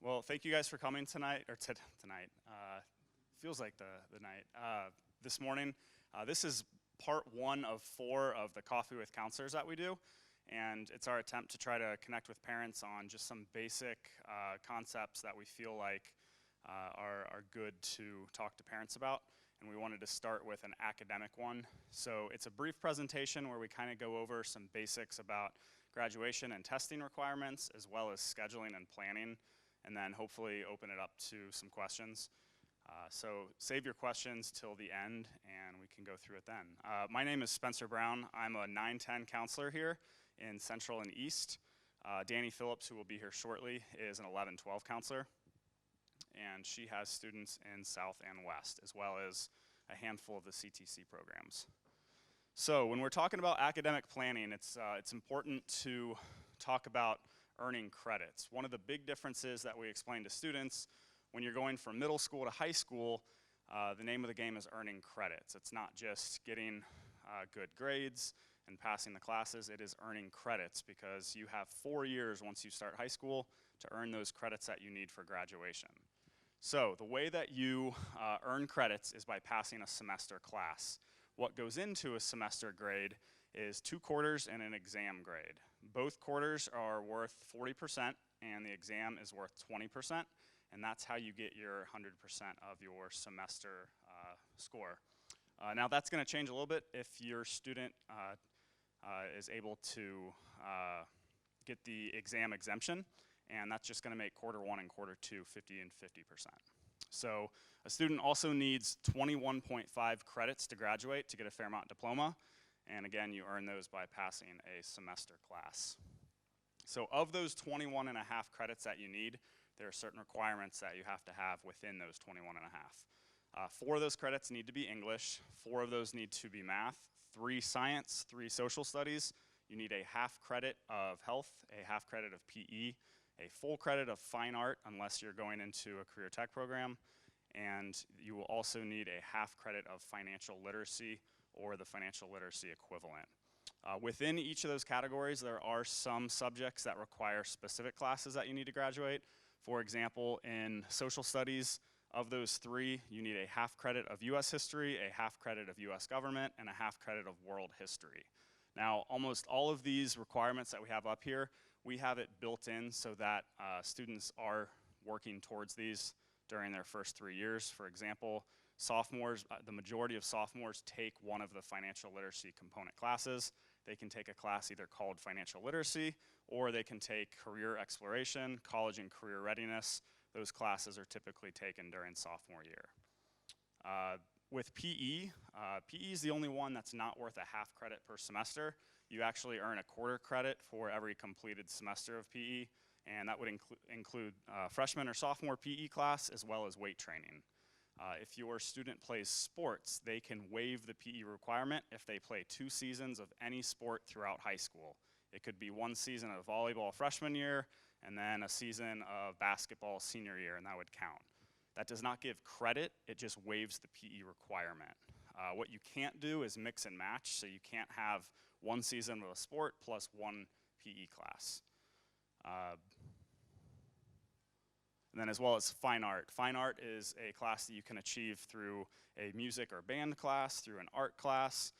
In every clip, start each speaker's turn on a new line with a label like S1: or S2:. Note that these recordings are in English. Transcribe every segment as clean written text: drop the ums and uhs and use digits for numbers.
S1: Well, thank you guys for coming tonight, or tonight. Feels like the night. This morning, this is part one of 4 of the Coffee with Counselors that we do. And it's our attempt to try to connect with parents on just some basic concepts that we feel like are good to talk to parents about. And we wanted to start with an academic one. So it's a brief presentation where we kind of go over some basics about graduation and testing requirements, as well as scheduling and planning, and then hopefully open it up to some questions. So save your questions till the end, and we can go through it then. My name is Spencer Brown. I'm a 9-10 counselor here in Central and East. Danny Phillips, who will be here shortly, is an 11-12 counselor, and she has students in South and West, as well as a handful of the CTC programs. So when we're talking about academic planning, it's important to talk about earning credits. One of the big differences that we explain to students when you're going from middle school to high school, the name of the game is earning credits. It's not just getting good grades and passing the classes, it is earning credits, because you have 4 years once you start high school to earn those credits that you need for graduation. So the way that you earn credits is by passing a semester class. What goes into a semester grade is 2 quarters and an exam grade. Both quarters are worth 40%, and the exam is worth 20%, and that's how you get your 100% of your semester score. Now that's going to change a little bit if your student is able to get the exam exemption, and that's just going to make quarter 1 and quarter 2 50 and 50%. So a student also needs 21.5 credits to graduate to get a Fairmont diploma, and again, you earn those by passing a semester class. So of those 21.5 credits that you need, there are certain requirements that you have to have within those 21.5. 4 of those credits need to be English, 4 of those need to be math, 3 science, 3 social studies. You need a half credit of health, a half credit of PE, a full credit of fine art unless you're going into a career tech program, and you will also need a half credit of financial literacy or the financial literacy equivalent. Within each of those categories, there are some subjects that require specific classes that you need to graduate. For example, in social studies, of those 3, you need a half credit of US history, a half credit of US government, and a half credit of world history. Now, almost all of these requirements that we have up here, we have it built in so that students are working towards these during their first 3 years. For example, sophomores, the majority of sophomores take one of the financial literacy component classes. They can take a class either called financial literacy, or they can take career exploration, college and career readiness. Those classes are typically taken during sophomore year. With PE, PE is the only one that's not worth a half credit per semester. You actually earn a quarter credit for every completed semester of PE, and that would include freshman or sophomore PE class, as well as weight training. If your student plays sports, they can waive the PE requirement if they play 2 seasons of any sport throughout high school. It could be 1 season of volleyball freshman year, and then a season of basketball senior year, and that would count. That does not give credit, it just waives the PE requirement. What you can't do is mix and match, so you can't have 1 season of a sport plus 1 PE class. And then as well as fine art. Fine art is a class that you can achieve through a music or band class, through an art class,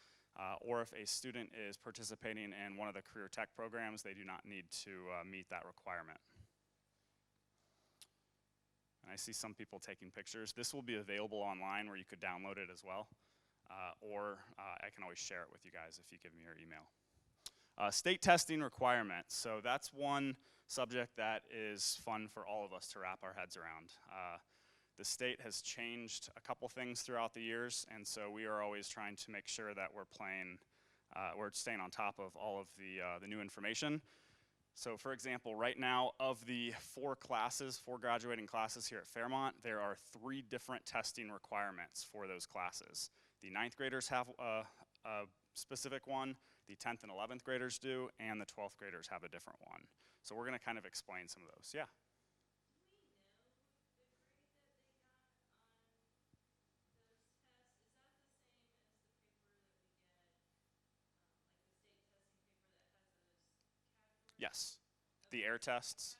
S1: or if a student is participating in one of the career tech programs, they do not need to meet that requirement. And I see some people taking pictures. This will be available online where you could download it as well, or I can always share it with you guys if you give me your email. State testing requirements. So that's one subject that is fun for all of us to wrap our heads around. The state has changed a couple things throughout the years, and so we are always trying to make sure that we're staying on top of all of the new information. So for example, right now, of the 4 graduating classes here at Fairmont, there are 3 different testing requirements for those classes. The 9th graders have a specific one, the 10th and 11th graders do, and the 12th graders have a different one. So we're gonna kind of explain some of those. Yeah? Yes. The air tests.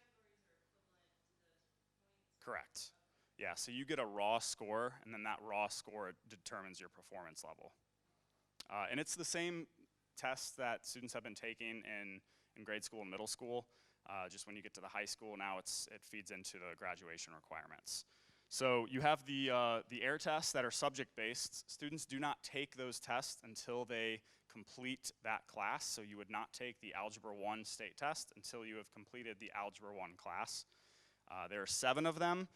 S1: Correct. Yeah, so you get a raw score, and then that raw score determines your performance level. And it's the same tests that students have been taking in grade school and middle school. Just when you get to the high school, now it feeds into the graduation requirements. So you have the AIR tests that are subject-based. Students do not take those tests until they complete that class. So you would not take the Algebra 1 state test until you have completed the Algebra 1 class. There are 7 of them.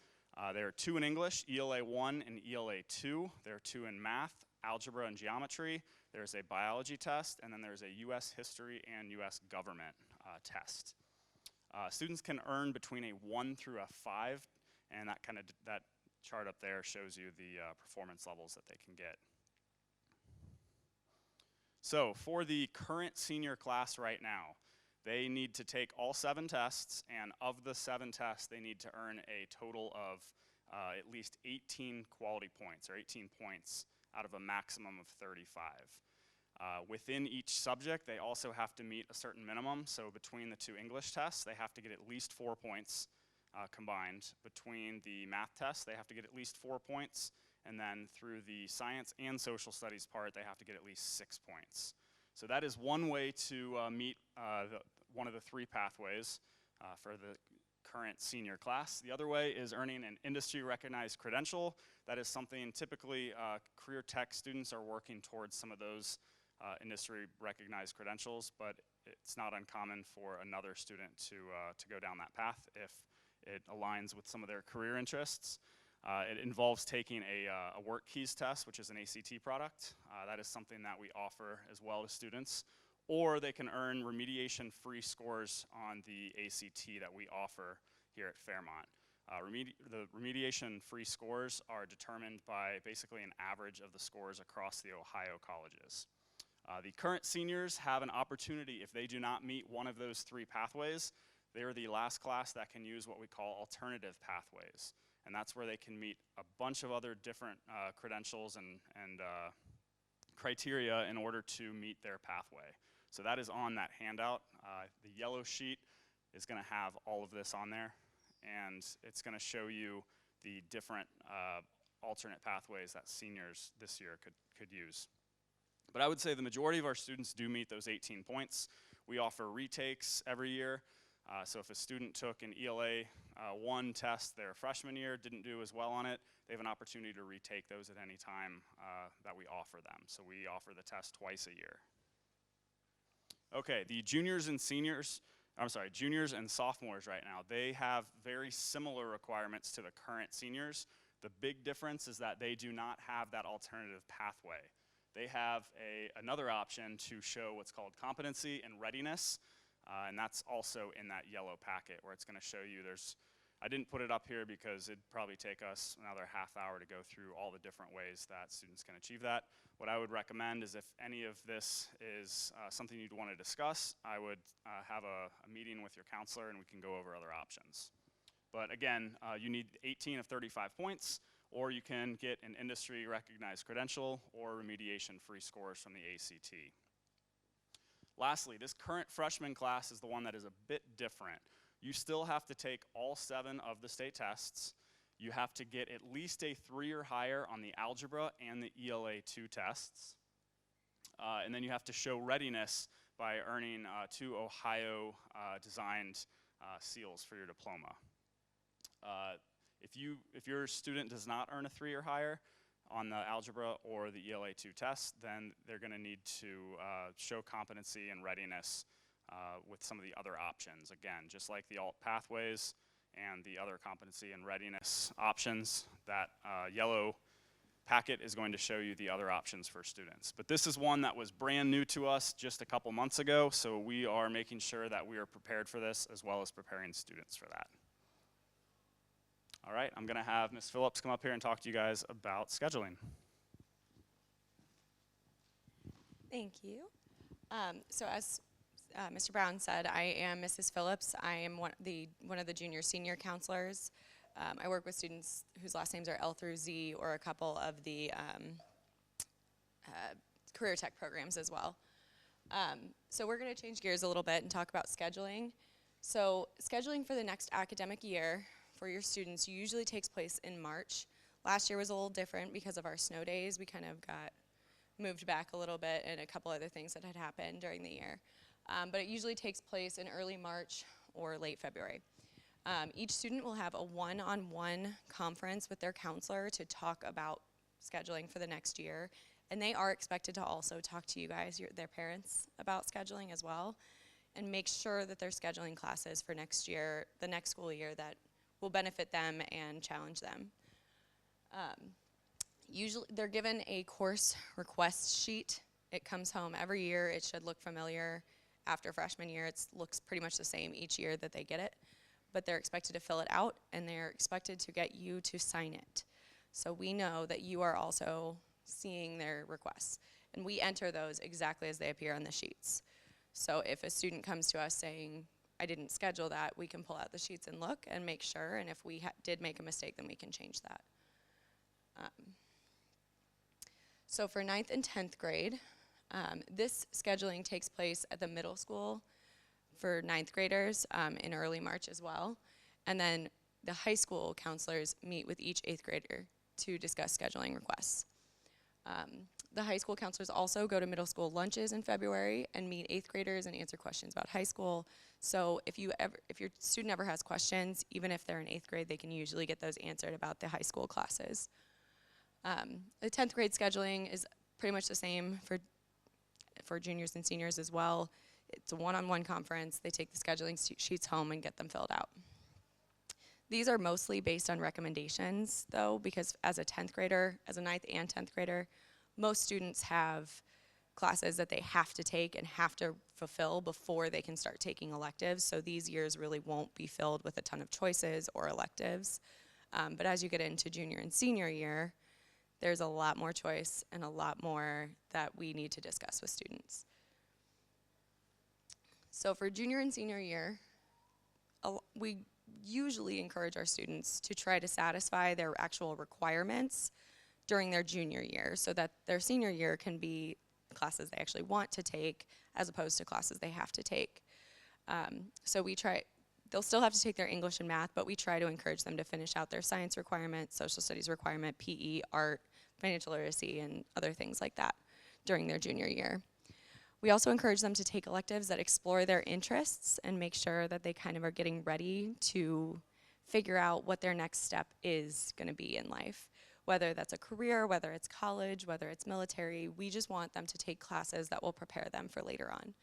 S1: There are 2 in English, ELA 1 and ELA 2. There are 2 in math, algebra and geometry. There's a biology test, and then there's a US history and US government test. Students can earn between a 1 through a 5, and that chart up there shows you the performance levels that they can get. So for the current senior class right now, they need to take all 7 tests, and of the 7 tests, they need to earn a total of at least 18 quality points, or 18 points out of a maximum of 35. Within each subject, they also have to meet a certain minimum. So between the 2 English tests, they have to get at least 4 points combined. Between the math tests, they have to get at least 4 points. And then through the science and social studies part, they have to get at least 6 points. So that is one way to meet one of the 3 pathways for the current senior class. The other way is earning an industry-recognized credential. That is something typically career tech students are working towards some of those industry-recognized credentials, but it's not uncommon for another student to go down that path if it aligns with some of their career interests. It involves taking a work keys test, which is an ACT product. That is something that we offer as well to students. Or they can earn remediation-free scores on the ACT that we offer here at Fairmont. The remediation-free scores are determined by basically an average of the scores across the Ohio colleges. The current seniors have an opportunity, if they do not meet one of those 3 pathways, they are the last class that can use what we call alternative pathways. And that's where they can meet a bunch of other different credentials and criteria in order to meet their pathway. So that is on that handout. The yellow sheet is gonna have all of this on there, and it's gonna show you the different alternate pathways that seniors this year could use. But I would say the majority of our students do meet those 18 points. We offer retakes every year. So if a student took an ELA 1 test their freshman year, didn't do as well on it, they have an opportunity to retake those at any time that we offer them. So we offer the test twice a year. Okay, the juniors and sophomores right now, they have very similar requirements to the current seniors. The big difference is that they do not have that alternative pathway. They have another option to show what's called competency and readiness, and that's also in that yellow packet where it's gonna show you I didn't put it up here because it'd probably take us another half hour to go through all the different ways that students can achieve that. What I would recommend is if any of this is something you'd want to discuss, I would have a meeting with your counselor and we can go over other options. But again, you need 18 of 35 points, or you can get an industry recognized credential or remediation-free scores from the ACT. Lastly, this current freshman class is the one that is a bit different. You still have to take all 7 of the state tests. You have to get at least a 3 or higher on the algebra and the ELA 2 tests. And then you have to show readiness by earning 2 Ohio designed seals for your diploma. If your student does not earn a 3 or higher on the algebra or the ELA 2 test, then they're gonna need to show competency and readiness with some of the other options. Again, just like the alt pathways and the other competency and readiness options, that yellow packet is going to show you the other options for students. But this is one that was brand new to us just a couple months ago, so we are making sure that we are prepared for this as well as preparing students for that. All right, I'm gonna have Ms. Phillips come up here and talk to you guys about scheduling.
S2: Thank you. So as Mr. Brown said, I am Mrs. Phillips. I am one of the junior senior counselors. I work with students whose last names are L through Z, or a couple of the career tech programs as well. So we're gonna change gears a little bit and talk about scheduling. So scheduling for the next academic year for your students usually takes place in March. Last year was a little different because of our snow days. We kind of got moved back a little bit and a couple other things that had happened during the year. But it usually takes place in early March or late February. Each student will have a one-on-one conference with their counselor to talk about scheduling for the next year. And they are expected to also talk to you guys, their parents, about scheduling as well, and make sure that they're scheduling classes for next year, the next school year, that will benefit them and challenge them. Usually they're given a course request sheet. It comes home every year. It should look familiar. After freshman year, it looks pretty much the same each year that they get it. But they're expected to fill it out, and they're expected to get you to sign it. So we know that you are also seeing their requests. And we enter those exactly as they appear on the sheets. So if a student comes to us saying, I didn't schedule that, we can pull out the sheets and look and make sure. And if we did make a mistake, then we can change that. So for 9th and 10th grade, this scheduling takes place at the middle school for 9th graders in early March as well. And then the high school counselors meet with each 8th grader to discuss scheduling requests. The high school counselors also go to middle school lunches in February and meet 8th graders and answer questions about high school. So if your student ever has questions, even if they're in 8th grade, they can usually get those answered about the high school classes. The 10th grade scheduling is pretty much the same for juniors and seniors as well. It's a one-on-one conference. They take the scheduling sheets home and get them filled out. These are mostly based on recommendations, though, because as a 10th grader, as a 9th and 10th grader, most students have classes that they have to take and have to fulfill before they can start taking electives. So these years really won't be filled with a ton of choices or electives. But as you get into junior and senior year, there's a lot more choice and a lot more that we need to discuss with students. So for junior and senior year, we usually encourage our students to try to satisfy their actual requirements during their junior year so that their senior year can be classes they actually want to take as opposed to classes they have to take. So they'll still have to take their English and math, but we try to encourage them to finish out their science requirement, social studies requirement, PE, art, financial literacy, and other things like that during their junior year. We also encourage them to take electives that explore their interests and make sure that they kind of are getting ready to figure out what their next step is going to be in life. Whether that's a career, whether it's college, whether it's military, we just want them to take classes that will prepare them for later on.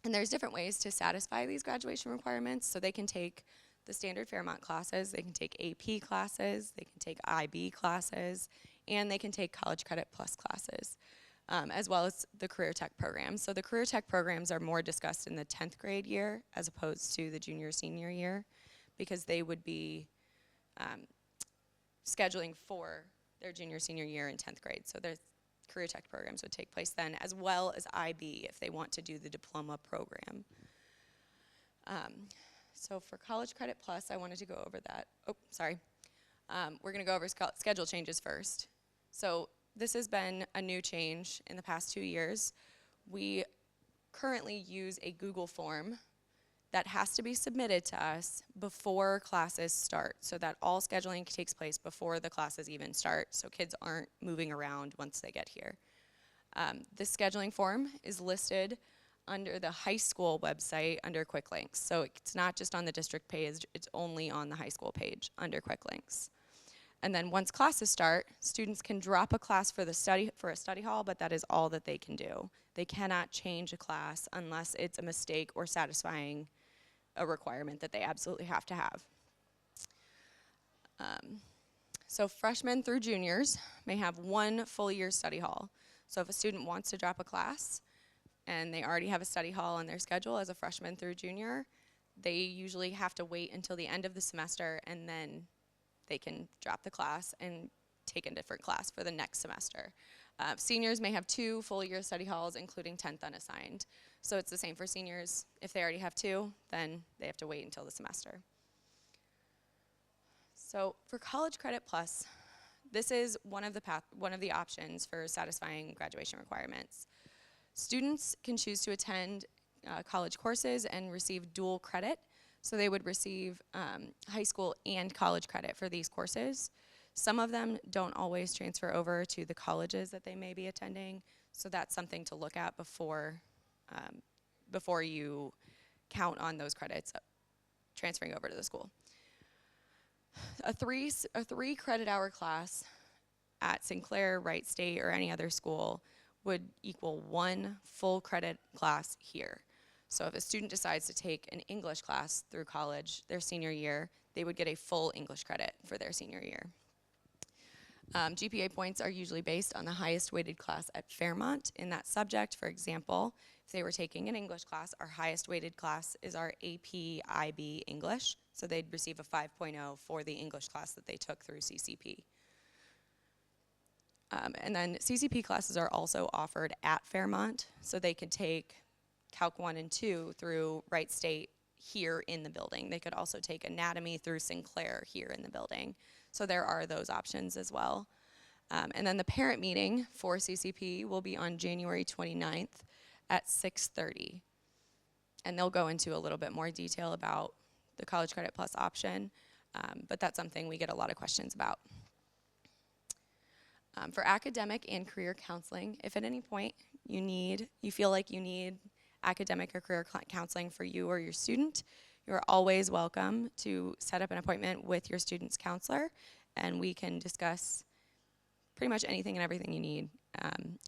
S2: And there's different ways to satisfy these graduation requirements. So they can take the standard Fairmont classes, they can take AP classes, they can take IB classes, and they can take College Credit Plus classes, as well as the Career Tech programs. So the Career Tech programs are more discussed in the 10th grade year as opposed to the junior, senior year, because they would be scheduling for their junior, senior year in 10th grade. So their Career Tech programs would take place then, as well as IB if they want to do the diploma program. So for College Credit Plus, I wanted to go over that. Oh, sorry. We're going to go over schedule changes first. So this has been a new change in the past 2 years. We currently use a Google form that has to be submitted to us before classes start, so that all scheduling takes place before the classes even start, so kids aren't moving around once they get here. This scheduling form is listed under the high school website under Quick Links. So it's not just on the district page, it's only on the high school page under Quick Links. And then once classes start, students can drop a class for a study hall, but that is all that they can do. They cannot change a class unless it's a mistake or satisfying a requirement that they absolutely have to have. So freshmen through juniors may have one full year study hall. So if a student wants to drop a class and they already have a study hall on their schedule as a freshman through junior, they usually have to wait until the end of the semester and then they can drop the class and take a different class for the next semester. Seniors may have 2 full year study halls, including 10th unassigned. So it's the same for seniors. If they already have 2, then they have to wait until the semester. So for College Credit Plus, this is one of the options for satisfying graduation requirements. Students can choose to attend college courses and receive dual credit. So they would receive high school and college credit for these courses. Some of them don't always transfer over to the colleges that they may be attending, so that's something to look at before you count on those credits transferring over to the school. A three credit hour class at Sinclair, Wright State, or any other school would equal 1 full credit class here. So if a student decides to take an English class through college their senior year, they would get a full English credit for their senior year. GPA points are usually based on the highest weighted class at Fairmont in that subject. For example, if they were taking an English class, our highest weighted class is our AP IB English, so they'd receive a 5.0 for the English class that they took through CCP. And then CCP classes are also offered at Fairmont, so they could take Calc 1 and 2 through Wright State here in the building. They could also take anatomy through Sinclair here in the building. So there are those options as well. And then the parent meeting for CCP will be on January 29th at 6:30. And they'll go into a little bit more detail about the College Credit Plus option, but that's something we get a lot of questions about. For academic and career counseling, if at any point you feel like you need academic or career counseling for you or your student, you're always welcome to set up an appointment with your student's counselor, and we can discuss pretty much anything and everything you need.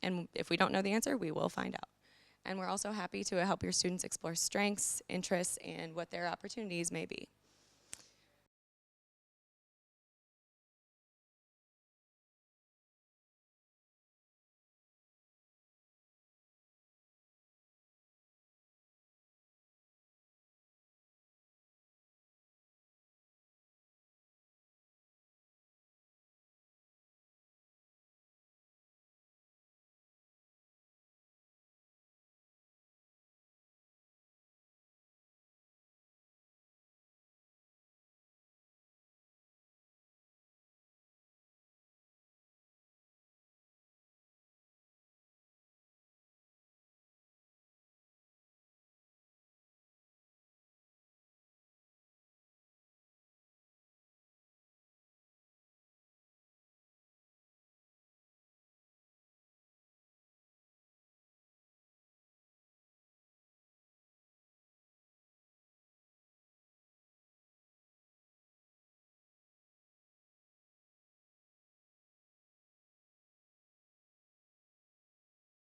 S2: And if we don't know the answer, we will find out. And we're also happy to help your students explore strengths, interests, and what their opportunities may be.